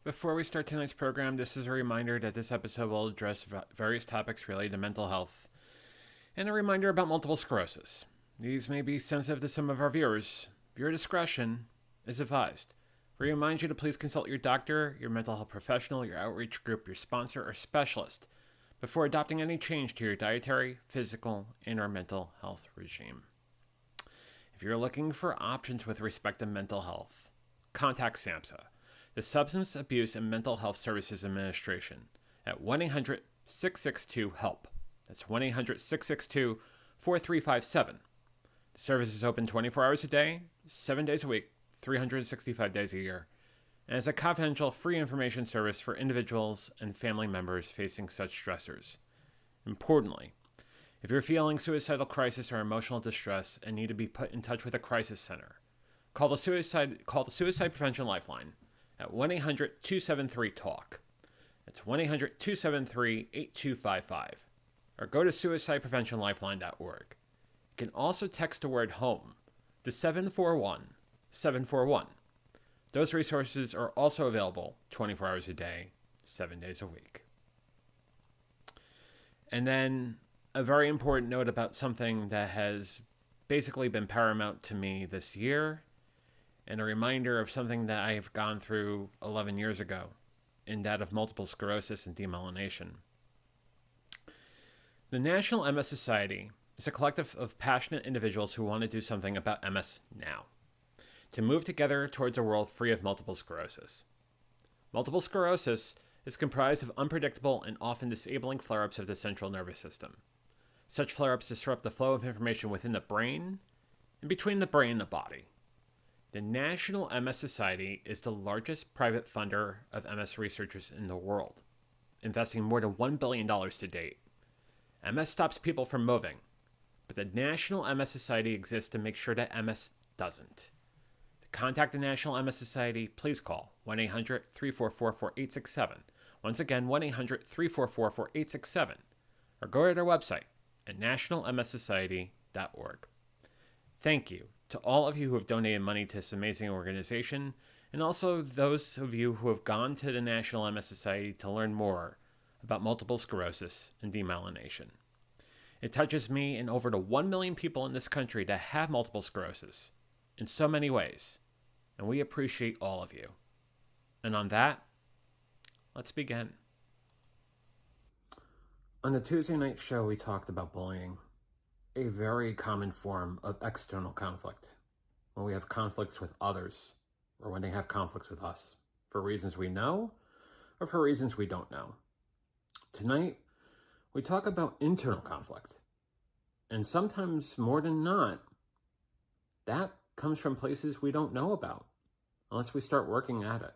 Before we start tonight's program, this is a reminder that this episode will address various topics related to mental health, and a reminder about multiple sclerosis. These may be sensitive to some of our viewers. Viewer discretion is advised. We remind you to please consult your doctor, your mental health professional, your outreach group, your sponsor, or specialist before adopting any change to your dietary, physical, and or mental health regime. If you're looking for options with respect to mental health, contact SAMHSA, the Substance Abuse and Mental Health Services Administration, at 1-800-662-HELP. That's 1-800-662-4357. The service is open 24 hours a day, 7 days a week, 365 days a year, and is a confidential, free information service for individuals and family members facing such stressors. Importantly, if you're feeling suicidal crisis or emotional distress and need to be put in touch with a crisis center, call the Suicide Prevention Lifeline at 1-800-273-TALK. That's 1-800-273-8255. Or go to suicidepreventionlifeline.org. You can also text the word HOME to 741-741. Those resources are also available 24 hours a day, 7 days a week. And then a very important note about something that has basically been paramount to me this year, and a reminder of something that I have gone through 11 years ago, in that of multiple sclerosis and demyelination. The National MS Society is a collective of passionate individuals who want to do something about MS now, to move together towards a world free of multiple sclerosis. Multiple sclerosis is comprised of unpredictable and often disabling flare-ups of the central nervous system. Such flare-ups disrupt the flow of information within the brain and between the brain and the body. The National MS Society is the largest private funder of MS researchers in the world, investing more than $1 billion to date. MS stops people from moving, but the National MS Society exists to make sure that MS doesn't. To contact the National MS Society, please call 1-800-344-4867. Once again, 1-800-344-4867. Or go to their website at nationalmssociety.org. Thank you to all of you who have donated money to this amazing organization, and also those of you who have gone to the National MS Society to learn more about multiple sclerosis and demyelination. It touches me and over the 1 million people in this country that have multiple sclerosis in so many ways, and we appreciate all of you. And on that, let's begin. On the Tuesday night show, we talked about bullying, a very common form of external conflict, when we have conflicts with others, or when they have conflicts with us, for reasons we know, or for reasons we don't know. Tonight, we talk about internal conflict, and sometimes more than not, that comes from places we don't know about, unless we start working at it.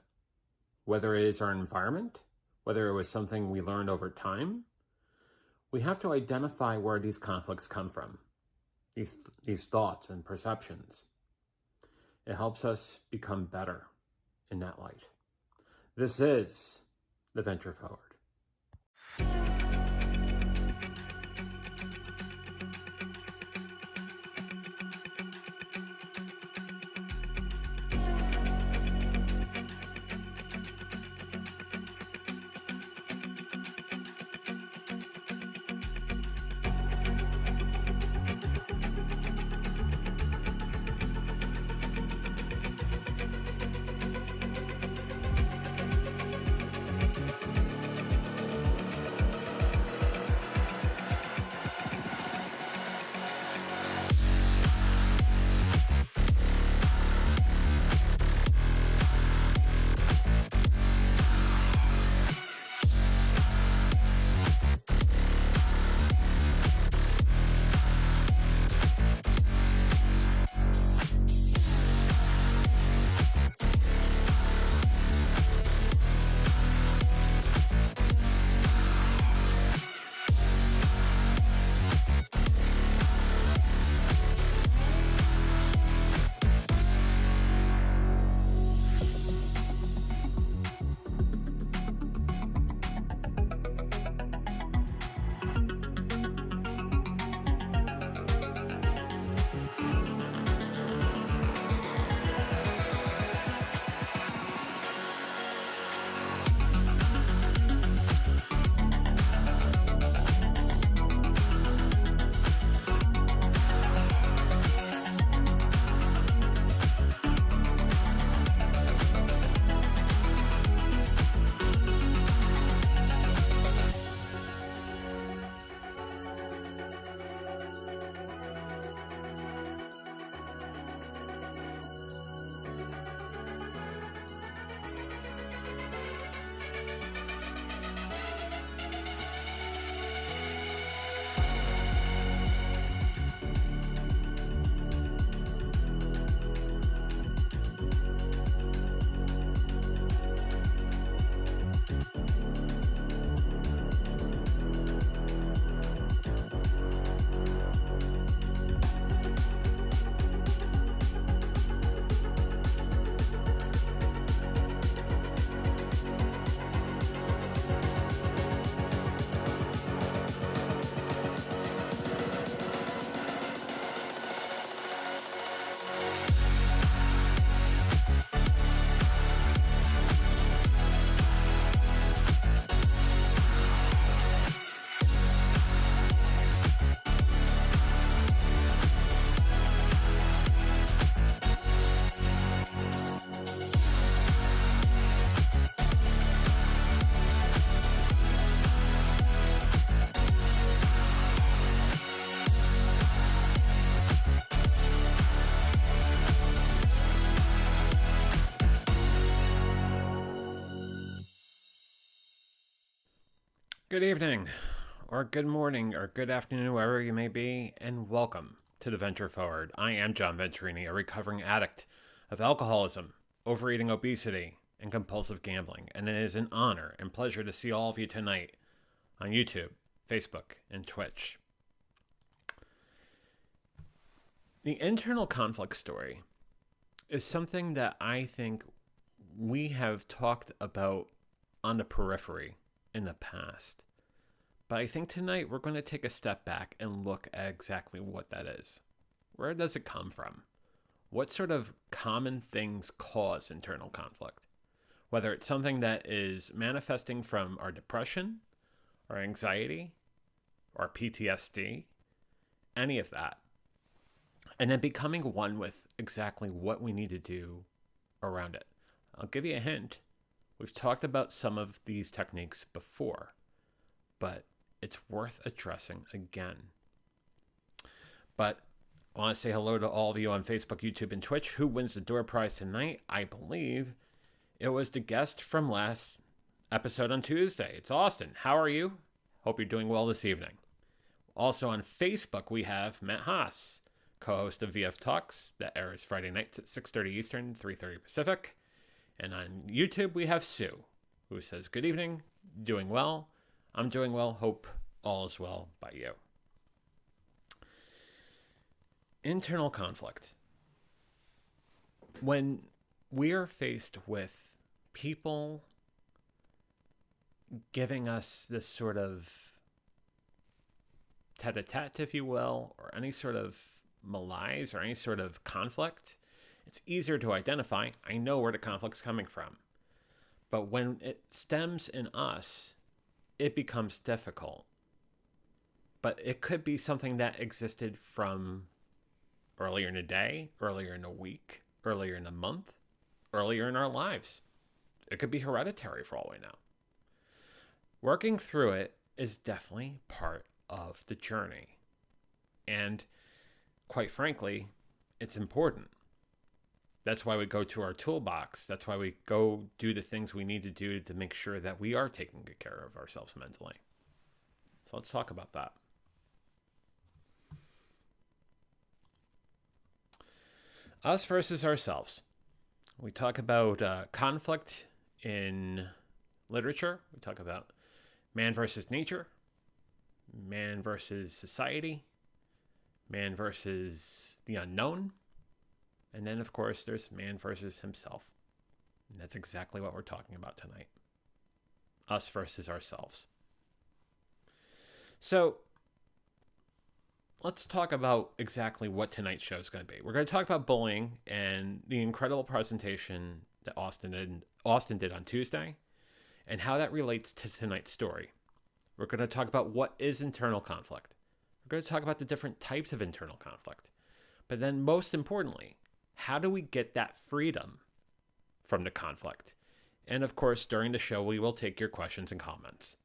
Whether it is our environment, whether it was something we learned over time, we have to identify where these conflicts come from, these thoughts and perceptions. It helps us become better in that light. This is the Venture Forward. Good evening, or good morning, or good afternoon, wherever you may be, and welcome to the Venture Forward. I am John Venturini, a recovering addict of alcoholism, overeating, obesity, and compulsive gambling, and it is an honor and pleasure to see all of you tonight on YouTube, Facebook, and Twitch. The internal conflict story is something that I think we have talked about on the periphery in the past. But I think tonight we're going to take a step back and look at exactly what that is. Where does it come from? What sort of common things cause internal conflict? Whether it's something that is manifesting from our depression, our anxiety, our PTSD, any of that. And then becoming one with exactly what we need to do around it. I'll give you a hint. We've talked about some of these techniques before, but it's worth addressing again. But I want to say hello to all of you on Facebook, YouTube, and Twitch. Who wins the door prize tonight? I believe it was the guest from last episode on Tuesday. It's Austin. How are you? Hope you're doing well this evening. Also on Facebook, we have Matt Haas, co-host of VF Talks, that airs Friday nights at 6:30 Eastern, 3:30 Pacific. And on YouTube, we have Sue, who says, good evening, doing well. I'm doing well. Hope all is well by you. Internal conflict. When we are faced with people giving us this sort of tete-a-tete, if you will, or any sort of malaise or any sort of conflict, it's easier to identify. I know where the conflict's coming from. But when it stems in us, it becomes difficult. But it could be something that existed from earlier in the day, earlier in the week, earlier in the month, earlier in our lives. It could be hereditary for all we know. Working through it is definitely part of the journey. And quite frankly, it's important. That's why we go to our toolbox. That's why we go do the things we need to do to make sure that we are taking good care of ourselves mentally. So let's talk about that. Us versus ourselves. We talk about conflict in literature. We talk about man versus nature, man versus society, man versus the unknown. And then, of course, there's man versus himself. And that's exactly what we're talking about tonight. Us versus ourselves. So let's talk about exactly what tonight's show is going to be. We're going to talk about bullying and the incredible presentation that Austin did on Tuesday and how that relates to tonight's story. We're going to talk about what is internal conflict. We're going to talk about the different types of internal conflict. But then most importantly, how do we get that freedom from the conflict? And of course, during the show, we will take your questions and comments.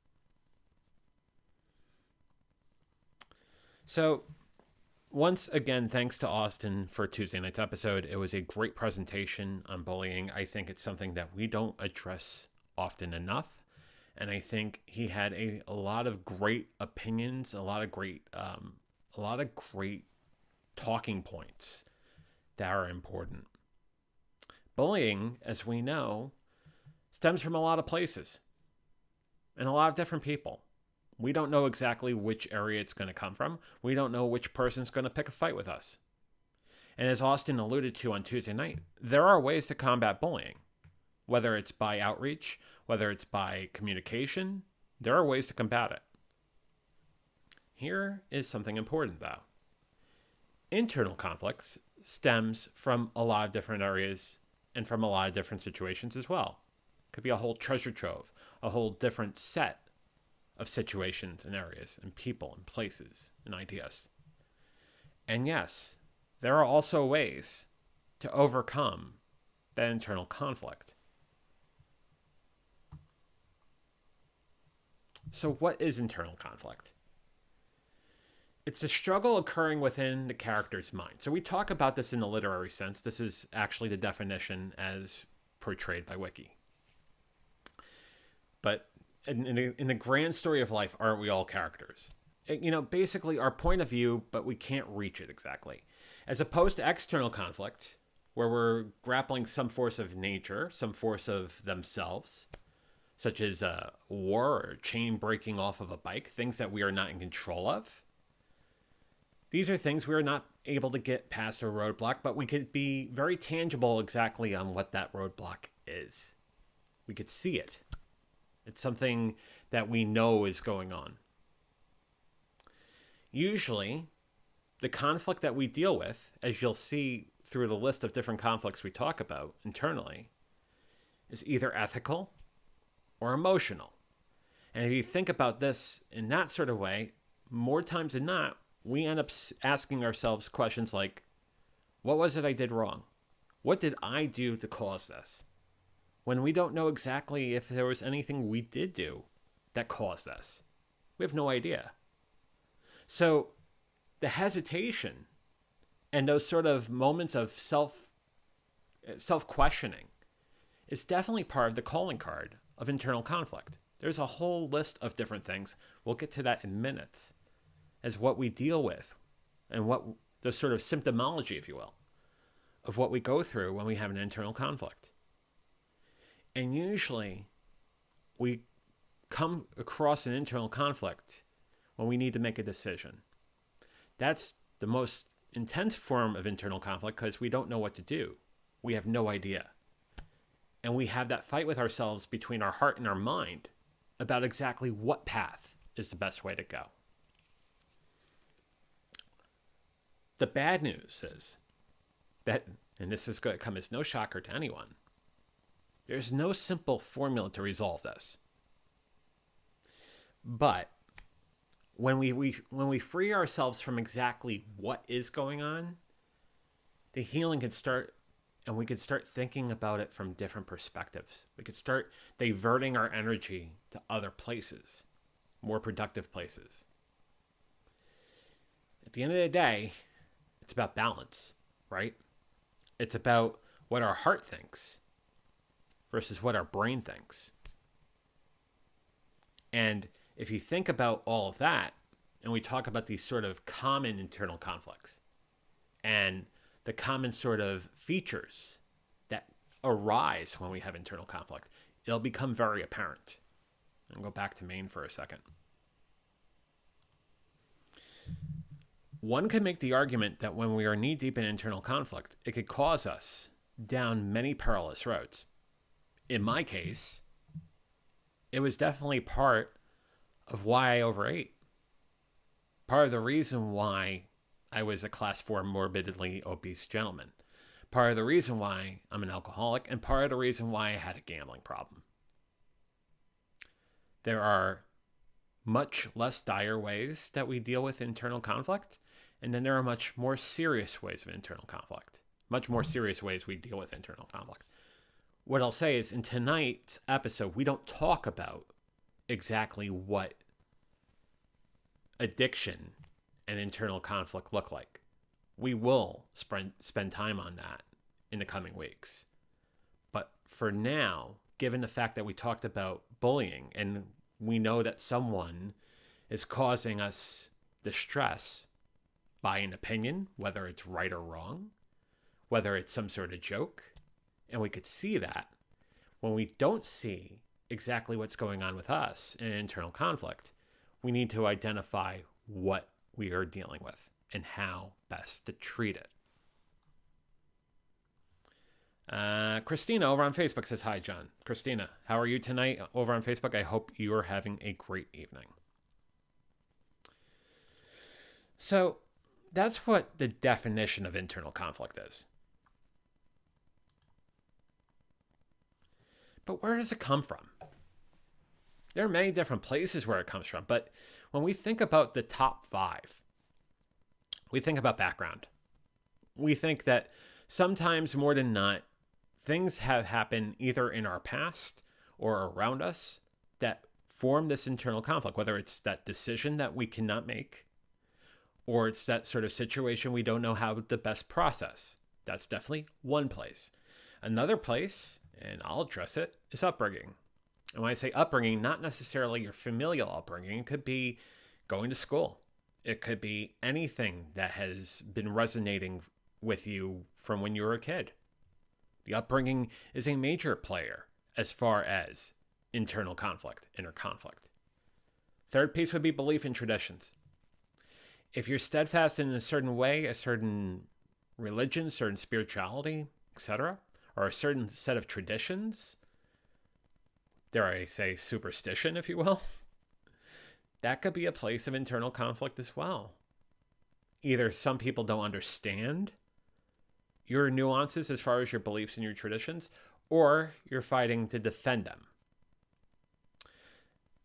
So once again, thanks to Austin for Tuesday night's episode. It was a great presentation on bullying. I think it's something that we don't address often enough. And I think he had a lot of great opinions, a lot of great talking points that are important. Bullying, as we know, stems from a lot of places and a lot of different people. We don't know exactly which area it's going to come from. We don't know which person's going to pick a fight with us. And as Austin alluded to on Tuesday night, there are ways to combat bullying. Whether it's by outreach, whether it's by communication, there are ways to combat it. Here is something important, though. Internal conflicts stems from a lot of different areas and from a lot of different situations as well. It could be a whole treasure trove, a whole different set of situations and areas and people and places and ideas. And yes, there are also ways to overcome that internal conflict. So what is internal conflict? It's the struggle occurring within the character's mind. So we talk about this in the literary sense. This is actually the definition as portrayed by Wiki. But in the grand story of life, aren't we all characters? Basically our point of view, but we can't reach it exactly. As opposed to external conflict, where we're grappling some force of nature, some force of themselves, such as a war or chain breaking off of a bike, things that we are not in control of. These are things we are not able to get past a roadblock, but we could be very tangible exactly on what that roadblock is. We could see it. It's something that we know is going on. Usually, the conflict that we deal with, as you'll see through the list of different conflicts we talk about internally, is either ethical or emotional. And if you think about this in that sort of way, more times than not, we end up asking ourselves questions like, what was it I did wrong? What did I do to cause this? When we don't know exactly if there was anything we did do that caused this. We have no idea. So the hesitation and those sort of moments of self-questioning is definitely part of the calling card of internal conflict. There's a whole list of different things. We'll get to that in minutes as what we deal with and what the sort of symptomology, if you will, of what we go through when we have an internal conflict. And usually we come across an internal conflict when we need to make a decision. That's the most intense form of internal conflict because we don't know what to do. We have no idea. And we have that fight with ourselves between our heart and our mind about exactly what path is the best way to go. The bad news is that, and this is going to come as no shocker to anyone, there's no simple formula to resolve this. But when we free ourselves from exactly what is going on, the healing can start, and we could start thinking about it from different perspectives. We could start diverting our energy to other places, more productive places. At the end of the day, it's about balance, right? It's about what our heart thinks versus what our brain thinks. And if you think about all of that, and we talk about these sort of common internal conflicts and the common sort of features that arise when we have internal conflict, it'll become very apparent. I'll go back to Maine for a second. One could make the argument that when we are knee-deep in internal conflict, it could cause us down many perilous roads. In my case, it was definitely part of why I overate. Part of the reason why I was a class 4 morbidly obese gentleman. Part of the reason why I'm an alcoholic, and part of the reason why I had a gambling problem. There are much less dire ways that we deal with internal conflict, and then there are much more serious ways of internal conflict. Much more serious ways we deal with internal conflict. What I'll say is in tonight's episode, we don't talk about exactly what addiction and internal conflict look like. We will spend time on that in the coming weeks. But for now, given the fact that we talked about bullying and we know that someone is causing us distress by an opinion, whether it's right or wrong, whether it's some sort of joke, and we could see that, when we don't see exactly what's going on with us in internal conflict, we need to identify what we are dealing with and how best to treat it. Christina over on Facebook says, hi, John. Christina, how are you tonight over on Facebook? I hope you are having a great evening. So that's what the definition of internal conflict is. But where does it come from? There are many different places where it comes from, but when we think about the top 5, we think about background. We think that sometimes more than not, things have happened either in our past or around us that form this internal conflict, whether it's that decision that we cannot make, or it's that sort of situation we don't know how to best process. That's definitely one place. Another place, and I'll address it, is upbringing. And when I say upbringing, not necessarily your familial upbringing. It could be going to school. It could be anything that has been resonating with you from when you were a kid. The upbringing is a major player as far as internal conflict, inner conflict. Third piece would be belief in traditions. If you're steadfast in a certain way, a certain religion, certain spirituality, etc., or a certain set of traditions, dare I say superstition, if you will, that could be a place of internal conflict as well. Either some people don't understand your nuances as far as your beliefs and your traditions, or you're fighting to defend them.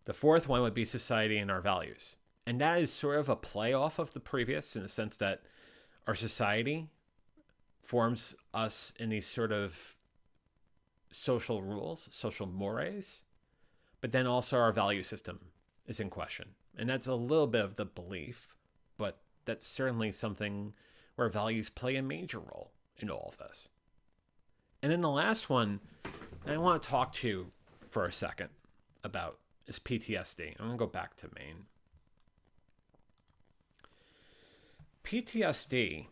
The fourth one would be society and our values. And that is sort of a play off of the previous in the sense that our society forms us in these sort of social rules, social mores, but then also our value system is in question. And that's a little bit of the belief, but that's certainly something where values play a major role in all of this. And then the last one I want to talk to you for a second about is PTSD. I'm going to go back to Maine. PTSD,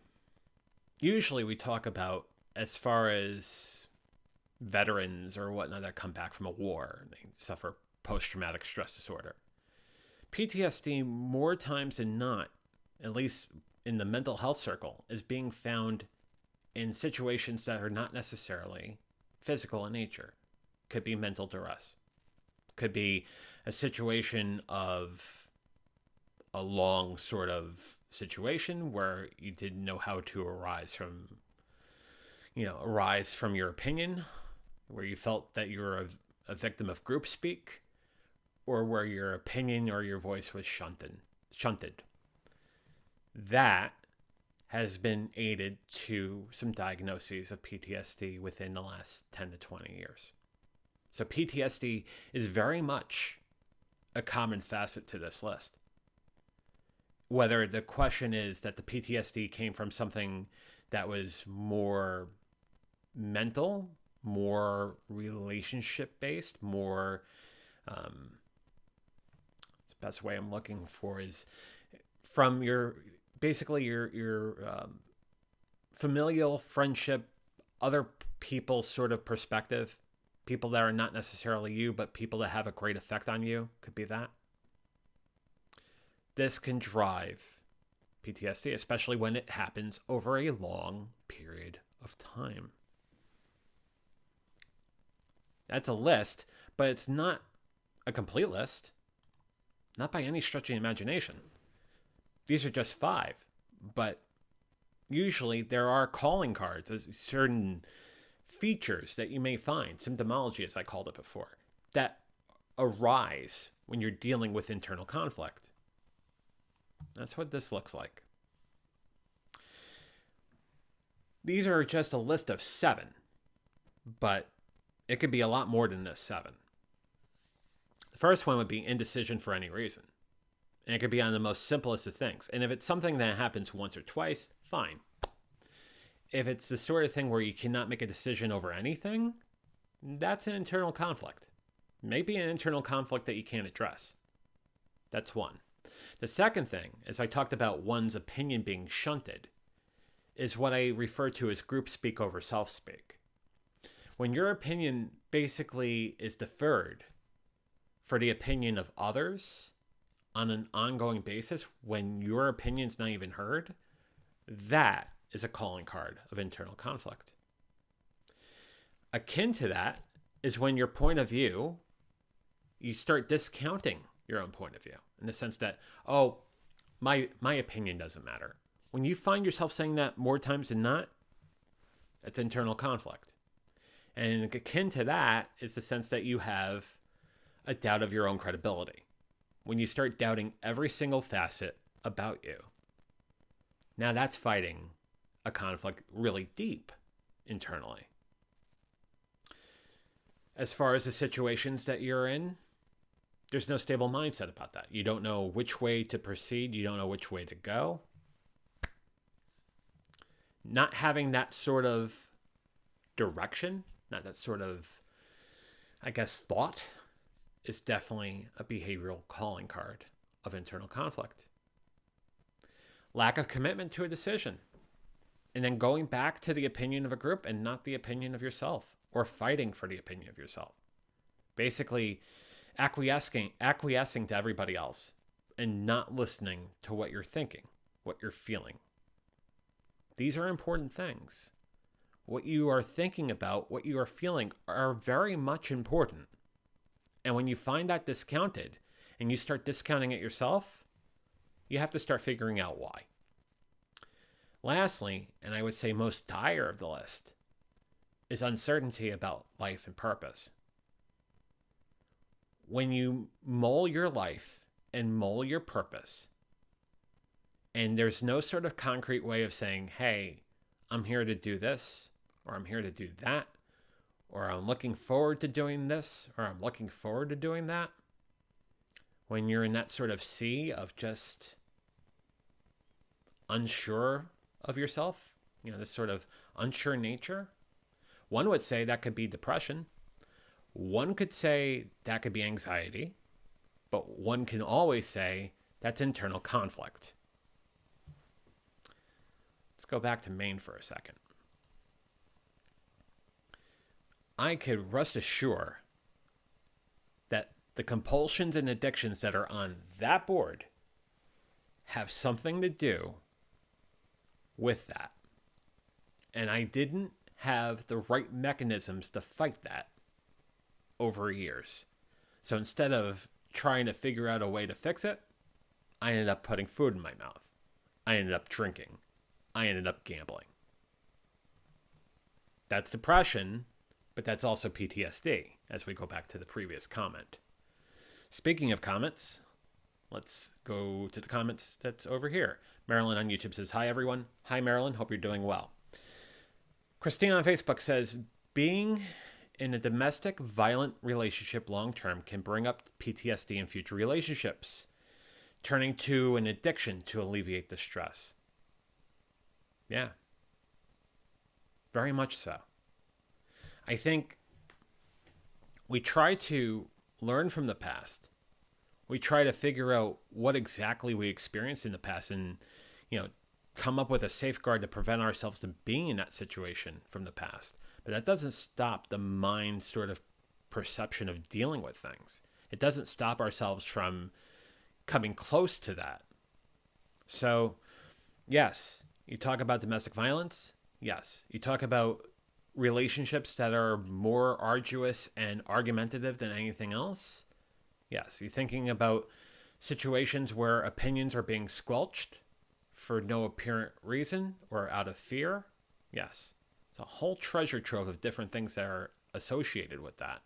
usually we talk about as far as veterans or whatnot that come back from a war and they suffer post-traumatic stress disorder. PTSD, more times than not, at least in the mental health circle, is being found in situations that are not necessarily physical in nature. Could be mental duress. Could be a situation of a long sort of situation where you didn't know how to arise from your opinion, where you felt that you were a victim of group speak, or where your opinion or your voice was shunted. That has been aided to some diagnoses of PTSD within the last 10 to 20 years. So PTSD is very much a common facet to this list. Whether the question is that the PTSD came from something that was more mental, more relationship-based, more, the best way I'm looking for is from your familial friendship, other people's sort of perspective, people that are not necessarily you, but people that have a great effect on you, could be that. This can drive PTSD, especially when it happens over a long period of time. That's a list, but it's not a complete list. Not by any stretch of the imagination. These are just 5, but usually there are calling cards, certain features that you may find, symptomology as I called it before, that arise when you're dealing with internal conflict. That's what this looks like. These are just a list of 7, but it could be a lot more than this 7. The first one would be indecision for any reason. And it could be on the most simplest of things. And if it's something that happens once or twice, fine. If it's the sort of thing where you cannot make a decision over anything, that's an internal conflict. Maybe an internal conflict that you can't address. That's one. The second thing, as I talked about one's opinion being shunted, is what I refer to as group speak over self-speak. When your opinion basically is deferred for the opinion of others on an ongoing basis, when your opinion's not even heard, that is a calling card of internal conflict. Akin to that is when your point of view, you start discounting your own point of view in the sense that, oh, my opinion doesn't matter. When you find yourself saying that more times than not, that's internal conflict. And akin to that is the sense that you have a doubt of your own credibility. When you start doubting every single facet about you. Now that's fighting a conflict really deep internally. As far as the situations that you're in, there's no stable mindset about that. You don't know which way to proceed. You don't know which way to go. Not having that sort of direction, not that sort of, thought, is definitely a behavioral calling card of internal conflict. Lack of commitment to a decision. And then going back to the opinion of a group and not the opinion of yourself, or fighting for the opinion of yourself. Basically, acquiescing to everybody else and not listening to what you're thinking, what you're feeling. These are important things. What you are thinking about, what you are feeling are very much important. And when you find that discounted and you start discounting it yourself, you have to start figuring out why. Lastly, and I would say most dire of the list, is uncertainty about life and purpose. When you mull your life and mull your purpose, and there's no sort of concrete way of saying, hey, I'm here to do this, or I'm here to do that, or I'm looking forward to doing this, or I'm looking forward to doing that. When you're in that sort of sea of just unsure of yourself, this sort of unsure nature, one would say that could be depression. One could say that could be anxiety, but one can always say that's internal conflict. Let's go back to Maine for a second. I could rest assured that the compulsions and addictions that are on that board have something to do with that. And I didn't have the right mechanisms to fight that over years. So instead of trying to figure out a way to fix it, I ended up putting food in my mouth. I ended up drinking. I ended up gambling. That's depression, but that's also PTSD, as we go back to the previous comment. Speaking of comments, let's go to the comments that's over here. Marilyn on YouTube says, hi, everyone. Hi, Marilyn. Hope you're doing well. Christine on Facebook says, being in a domestic violent relationship long-term can bring up PTSD in future relationships, turning to an addiction to alleviate the stress. Yeah. Very much so. I think we try to learn from the past. We try to figure out what exactly we experienced in the past and, come up with a safeguard to prevent ourselves from being in that situation from the past. But that doesn't stop the mind's sort of perception of dealing with things. It doesn't stop ourselves from coming close to that. So, yes, you talk about domestic violence. Yes, you talk about relationships that are more arduous and argumentative than anything else. Yes, you're thinking about situations where opinions are being squelched for no apparent reason or out of fear. Yes, it's a whole treasure trove of different things that are associated with that.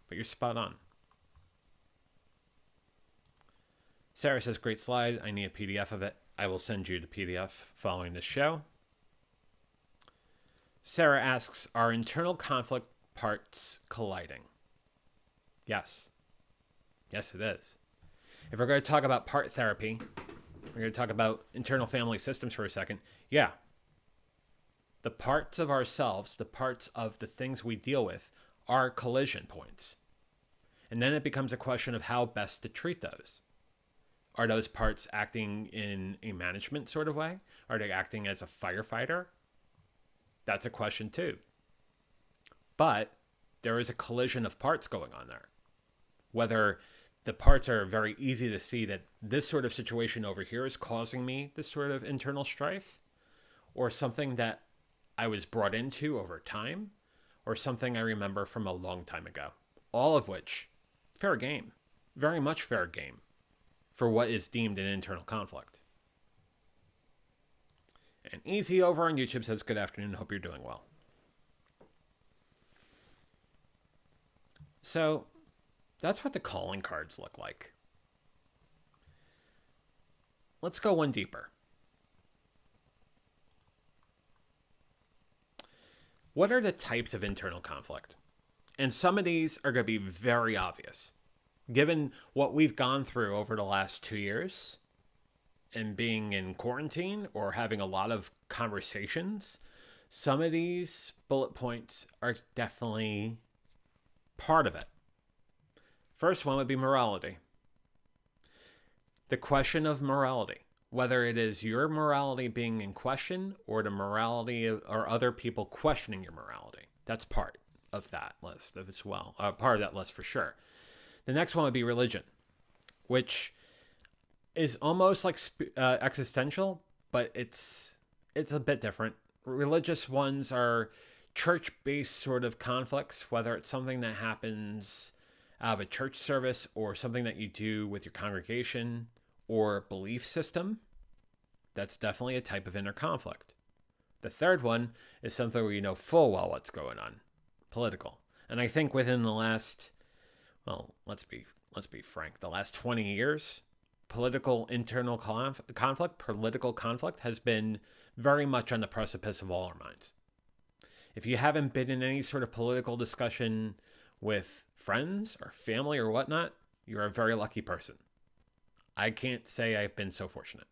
But you're spot on. Sarah says, great slide. I need a PDF of it. I will send you the PDF following this show. Sarah asks, are internal conflict parts colliding? Yes. Yes, it is. If we're going to talk about part therapy, we're going to talk about internal family systems for a second. Yeah. The parts of ourselves, the parts of the things we deal with are collision points. And then it becomes a question of how best to treat those. Are those parts acting in a management sort of way? Are they acting as a firefighter? That's a question too. But there is a collision of parts going on there. Whether the parts are very easy to see that this sort of situation over here is causing me this sort of internal strife, or something that I was brought into over time, or something I remember from a long time ago. All of which, fair game. Very much fair game for what is deemed an internal conflict. And Easy over on YouTube says, good afternoon, hope you're doing well. So, that's what the calling cards look like. Let's go one deeper. What are the types of internal conflict? And some of these are going to be very obvious. Given what we've gone through over the last 2 years and being in quarantine or having a lot of conversations, some of these bullet points are definitely part of it. First one would be morality. The question of morality, whether it is your morality being in question or the morality of, or other people questioning your morality. That's part of that list as well. Part of that list for sure. The next one would be religion, which is almost like existential, but it's a bit different. Religious ones are church-based sort of conflicts, whether it's something that happens out of a church service or something that you do with your congregation or belief system. That's definitely a type of inner conflict. The third one is something where you know full well what's going on, political. And I think within the last, well, let's be frank, the last 20 years, political internal political conflict has been very much on the precipice of all our minds. If you haven't been in any sort of political discussion with friends or family or whatnot, you're a very lucky person. I can't say I've been so fortunate.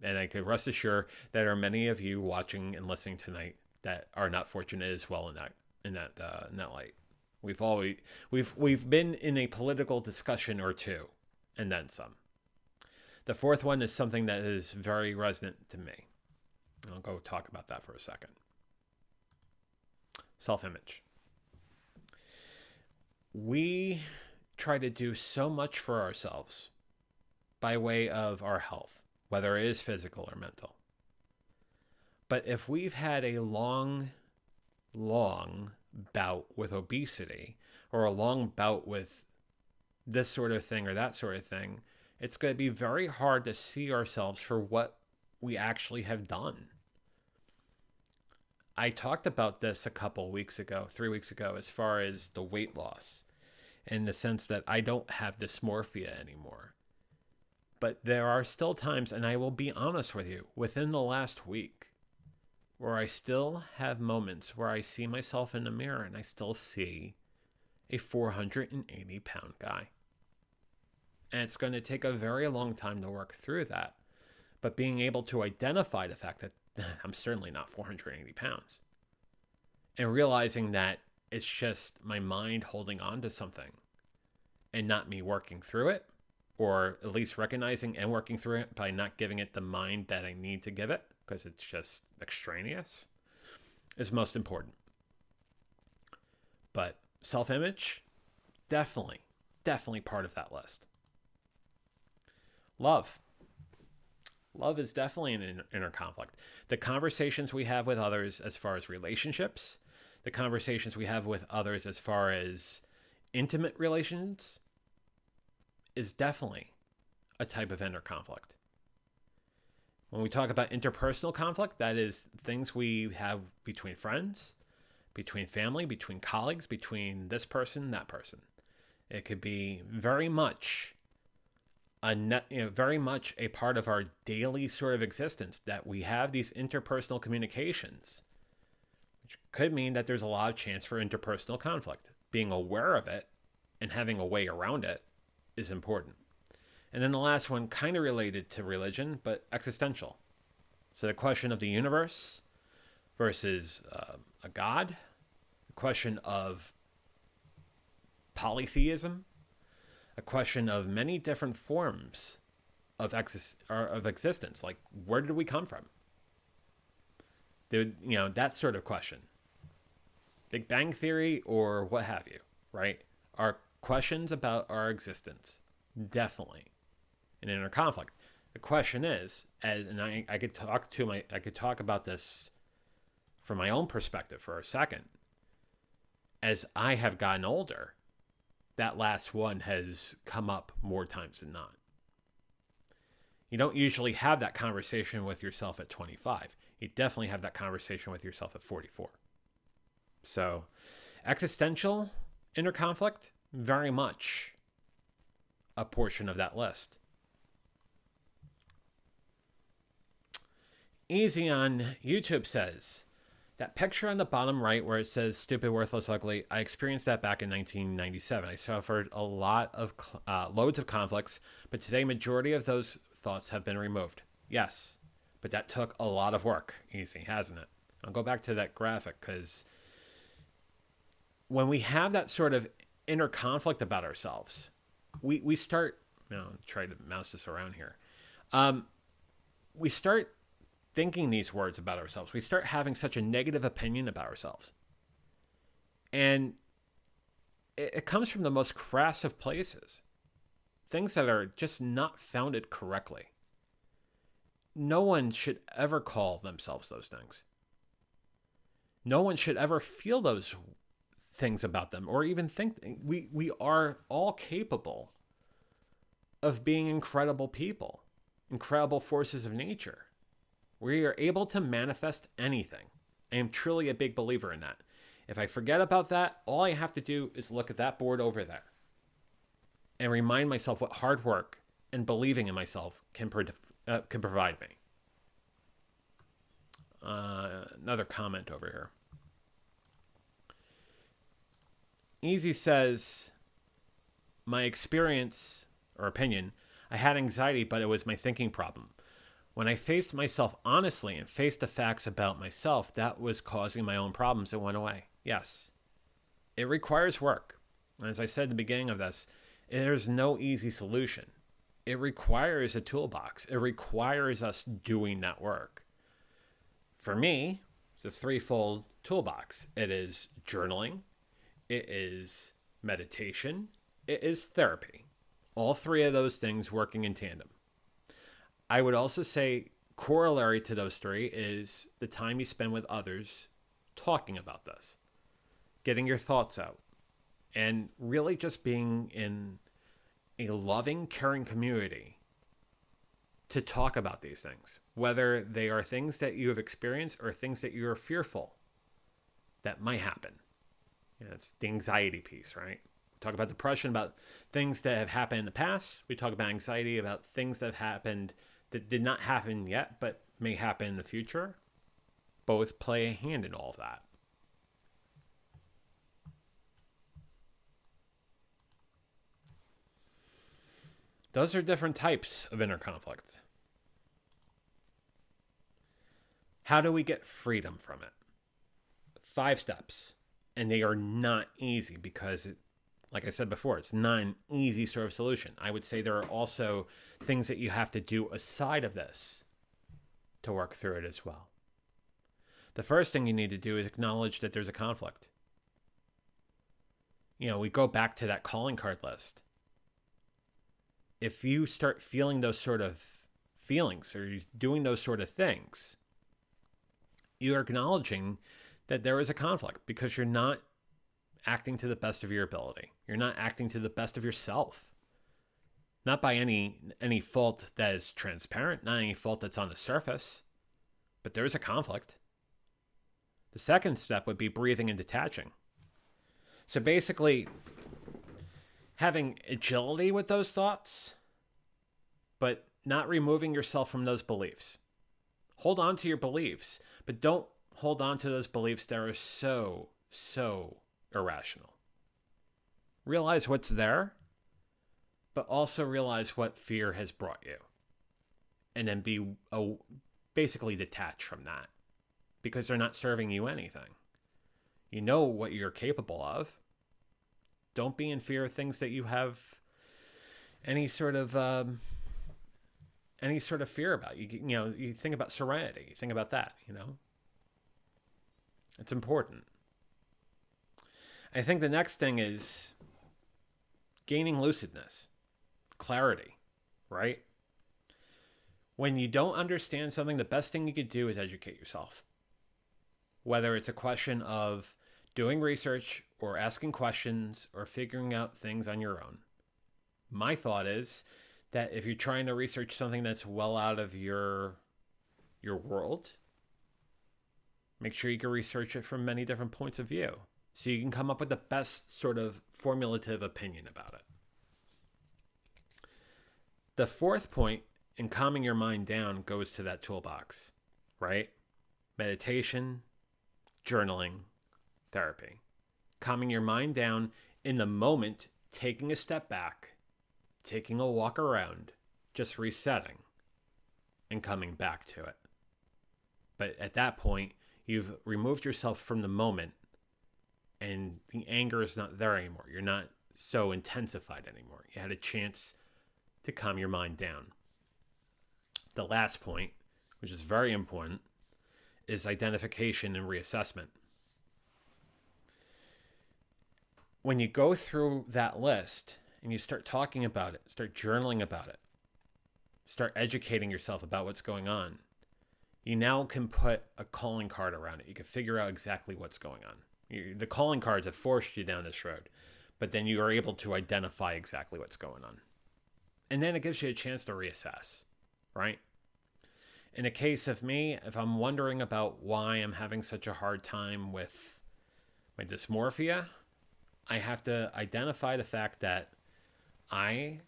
And I can rest assured that there are many of you watching and listening tonight that are not fortunate as well in that light. We've been in a political discussion or two, and then some. The fourth one is something that is very resonant to me. I'll go talk about that for a second. Self-image. We try to do so much for ourselves by way of our health, whether it is physical or mental. But if we've had a long bout with obesity or a long bout with this sort of thing or that sort of thing, it's going to be very hard to see ourselves for what we actually have done. I talked about this a couple weeks ago, 3 weeks ago, as far as the weight loss, in the sense that I don't have dysmorphia anymore. But there are still times, and I will be honest with you, within the last week, where I still have moments where I see myself in the mirror and I still see a 480-pound guy. And it's going to take a very long time to work through that. But being able to identify the fact that I'm certainly not 480 pounds. And realizing that it's just my mind holding on to something and not me working through it, or at least recognizing and working through it by not giving it the mind that I need to give it, because it's just extraneous, is most important. But self-image, definitely part of that list. Love is definitely an inner conflict. The conversations we have with others as far as relationships, the conversations we have with others as far as intimate relations, is definitely a type of inner conflict. When we talk about interpersonal conflict, that is things we have between friends, between family, between colleagues, between this person, that person. It could be very much very much a part of our daily sort of existence that we have these interpersonal communications, which could mean that there's a lot of chance for interpersonal conflict. Being aware of it and having a way around it is important. And then the last one, kind of related to religion, but existential. So the question of the universe versus a God, the question of polytheism, a question of many different forms of existence. Like, where did we come from? That sort of question. Big Bang Theory or what have you, right? Are questions about our existence definitely an inner conflict. The question is, I could talk about this from my own perspective for a second. As I have gotten older, that last one has come up more times than not. You don't usually have that conversation with yourself at 25. You definitely have that conversation with yourself at 44. So, existential inner conflict, very much a portion of that list. Easy on YouTube says, that picture on the bottom right where it says stupid, worthless, ugly, I experienced that back in 1997. I suffered a lot of loads of conflicts, but today majority of those thoughts have been removed. Yes, but that took a lot of work. Easy, hasn't it? I'll go back to that graphic, because when we have that sort of inner conflict about ourselves, we start, try to mouse this around here. We start thinking these words about ourselves. We start having such a negative opinion about ourselves. And it comes from the most crass of places. Things that are just not founded correctly. No one should ever call themselves those things. No one should ever feel those things about them or even think. We are all capable of being incredible people, incredible forces of nature. We are able to manifest anything. I am truly a big believer in that. If I forget about that, all I have to do is look at that board over there and remind myself what hard work and believing in myself can provide me. Another comment over here. Easy says, my experience or opinion, I had anxiety, but it was my thinking problem. When I faced myself honestly and faced the facts about myself, that was causing my own problems and went away. Yes, it requires work. As I said at the beginning of this, there's no easy solution. It requires a toolbox. It requires us doing that work. For me, it's a threefold toolbox. It is journaling, it is meditation, it is therapy. All three of those things working in tandem. I would also say corollary to those three is the time you spend with others talking about this, getting your thoughts out, and really just being in a loving, caring community to talk about these things, whether they are things that you have experienced or things that you're fearful that might happen. It's the anxiety piece, right? We talk about depression, about things that have happened in the past. We talk about anxiety, about things that have happened that did not happen yet, but may happen in the future. Both play a hand in all of that. Those are different types of inner conflict. How do we get freedom from it? 5 steps. And they are not easy because, like I said before, it's not an easy sort of solution. I would say there are also things that you have to do aside of this to work through it as well. The first thing you need to do is acknowledge that there's a conflict. We go back to that calling card list. If you start feeling those sort of feelings or you're doing those sort of things, you are acknowledging that there is a conflict because you're not acting to the best of your ability. You're not acting to the best of yourself. Not by any fault that is transparent, not any fault that's on the surface, but there is a conflict. The second step would be breathing and detaching. So basically, having agility with those thoughts, but not removing yourself from those beliefs. Hold on to your beliefs, but don't hold on to those beliefs that are so irrational. Realize what's there, but also realize what fear has brought you. And then be basically detached from that because they're not serving you anything. You know what you're capable of. Don't be in fear of things that you have any sort of fear about. You think about serenity. You think about that. It's important. I think the next thing is gaining lucidness, clarity, right? When you don't understand something, the best thing you could do is educate yourself. Whether it's a question of doing research or asking questions or figuring out things on your own. My thought is that if you're trying to research something that's well out of your world, make sure you can research it from many different points of view so you can come up with the best sort of formulative opinion about it. The fourth point in calming your mind down goes to that toolbox, right? Meditation, journaling, therapy. Calming your mind down in the moment, taking a step back, taking a walk around, just resetting and coming back to it. But at that point, you've removed yourself from the moment and the anger is not there anymore. You're not so intensified anymore. You had a chance to calm your mind down. The last point, which is very important, is identification and reassessment. When you go through that list and you start talking about it, start journaling about it, start educating yourself about what's going on, you now can put a calling card around it. You can figure out exactly what's going on. The calling cards have forced you down this road, but then you are able to identify exactly what's going on. And then it gives you a chance to reassess, right? In a case of me, if I'm wondering about why I'm having such a hard time with my dysmorphia, I have to identify the fact that I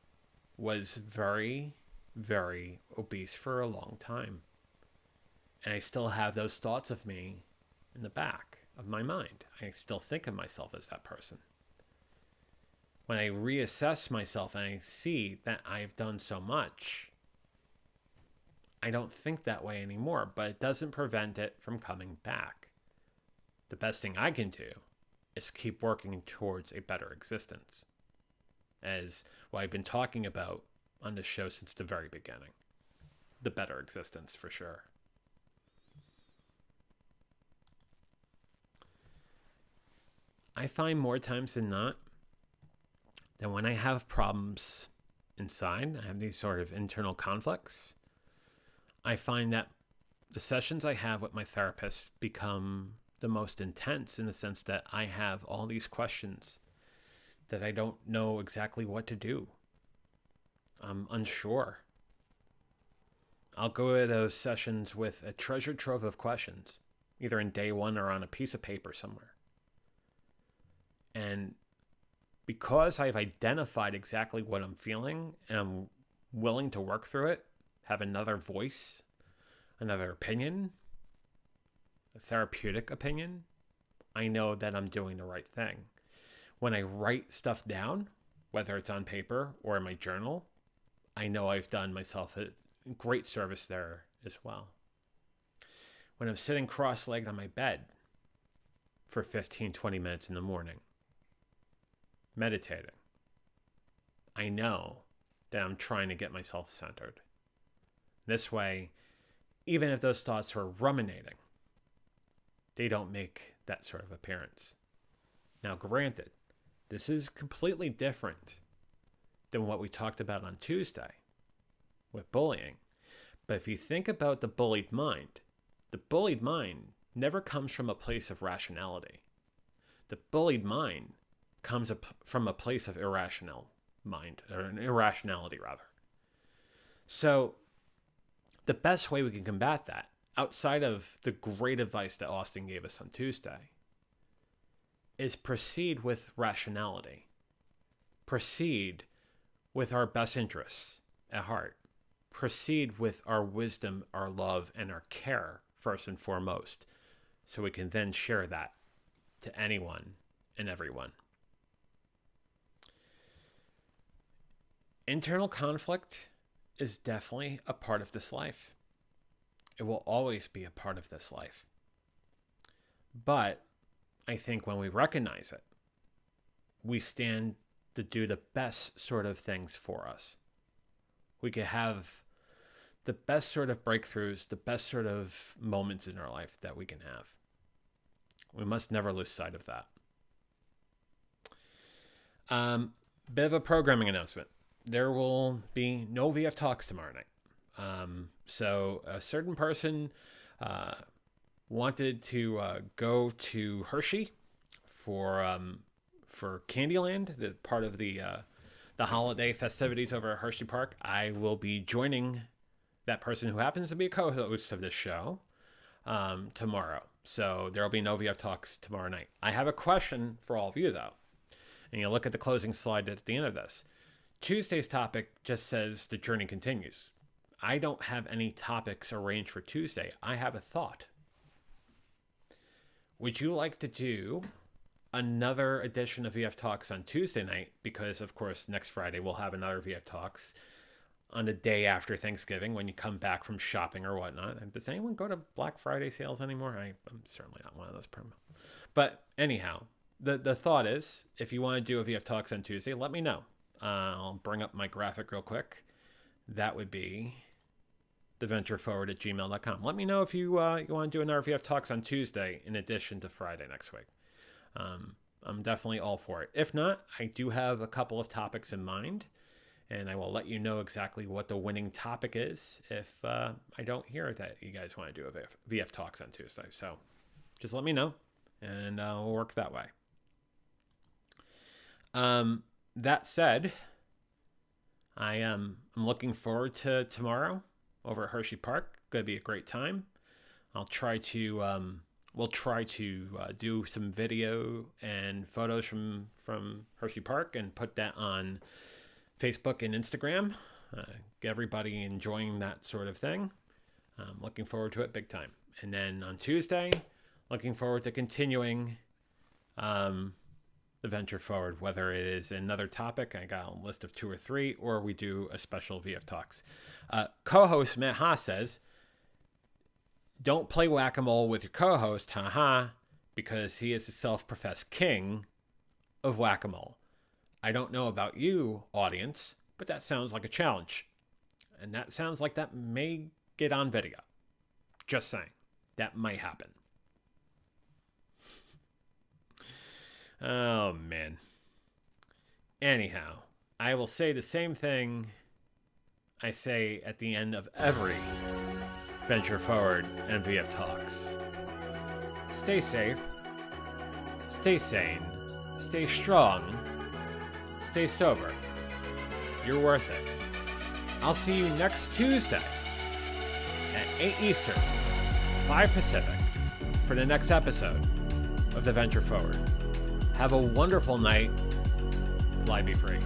was very, very obese for a long time. And I still have those thoughts of me in the back of my mind. I still think of myself as that person. When I reassess myself and I see that I've done so much, I don't think that way anymore, but it doesn't prevent it from coming back. The best thing I can do is keep working towards a better existence, as what I've been talking about on this show since the very beginning. The better existence, for sure. I find more times than not that when I have problems inside, I have these sort of internal conflicts, I find that the sessions I have with my therapist become the most intense in the sense that I have all these questions that I don't know exactly what to do. I'm unsure. I'll go to those sessions with a treasure trove of questions, either in day one or on a piece of paper somewhere. And because I've identified exactly what I'm feeling and I'm willing to work through it, have another voice, another opinion, a therapeutic opinion, I know that I'm doing the right thing. When I write stuff down, whether it's on paper or in my journal, I know I've done myself a great service there as well. When I'm sitting cross-legged on my bed for 15, 20 minutes in the morning, meditating, I know that I'm trying to get myself centered. This way, even if those thoughts are ruminating, they don't make that sort of appearance. Now, granted, this is completely different than what we talked about on Tuesday with bullying. But if you think about the bullied mind never comes from a place of rationality. The bullied mind comes from a place of irrational mind, or an irrationality rather. So the best way we can combat that, outside of the great advice that Austin gave us on Tuesday, is proceed with rationality. Proceed with our best interests at heart. Proceed with our wisdom, our love, and our care first and foremost, so we can then share that to anyone and everyone. Internal conflict is definitely a part of this life. It will always be a part of this life. But I think when we recognize it, we stand to do the best sort of things for us. We could have the best sort of breakthroughs, the best sort of moments in our life that we can have. We must never lose sight of that. Bit of a programming announcement. There will be no VF Talks tomorrow night. So a certain person wanted to go to Hershey for Candyland, the part of the holiday festivities over at Hershey Park. I will be joining that person who happens to be a co-host of this show tomorrow. So there will be no VF Talks tomorrow night. I have a question for all of you, though. And you'll look at the closing slide at the end of this. Tuesday's topic just says the journey continues. I don't have any topics arranged for Tuesday. I have a thought. Would you like to do another edition of VF Talks on Tuesday night? Because, of course, next Friday we'll have another VF Talks on the day after Thanksgiving when you come back from shopping or whatnot. Does anyone go to Black Friday sales anymore? I'm certainly not one of those. But anyhow, the thought is, if you want to do a VF Talks on Tuesday, let me know. I'll bring up my graphic real quick. That would be theventureforward@gmail.com. Let me know if you want to do another VF Talks on Tuesday in addition to Friday next week. I'm definitely all for it. If not, I do have a couple of topics in mind, and I will let you know exactly what the winning topic is if I don't hear that you guys want to do a VF Talks on Tuesday. So just let me know, and we'll work that way. That said, I'm looking forward to tomorrow over at Hershey Park. Going to be a great time. I'll try to we'll try to do some video and photos from Hershey Park and put that on Facebook and Instagram. Get everybody enjoying that sort of thing. Looking forward to it big time. And then on Tuesday, looking forward to continuing the venture forward, whether it is another topic, I got a list of 2 or 3, or we do a special VF Talks. Co-host Matt Haas says, don't play whack-a-mole with your co-host, haha, because he is a self-professed king of whack-a-mole. I don't know about you, audience, but that sounds like a challenge. And that sounds like that may get on video. Just saying. That might happen. Oh, man. Anyhow, I will say the same thing I say at the end of every Venture Forward and VF Talks. Stay safe. Stay sane. Stay strong. Stay sober. You're worth it. I'll see you next Tuesday at 8 Eastern, 5 Pacific for the next episode of The Venture Forward. Have a wonderful night. Fly be free.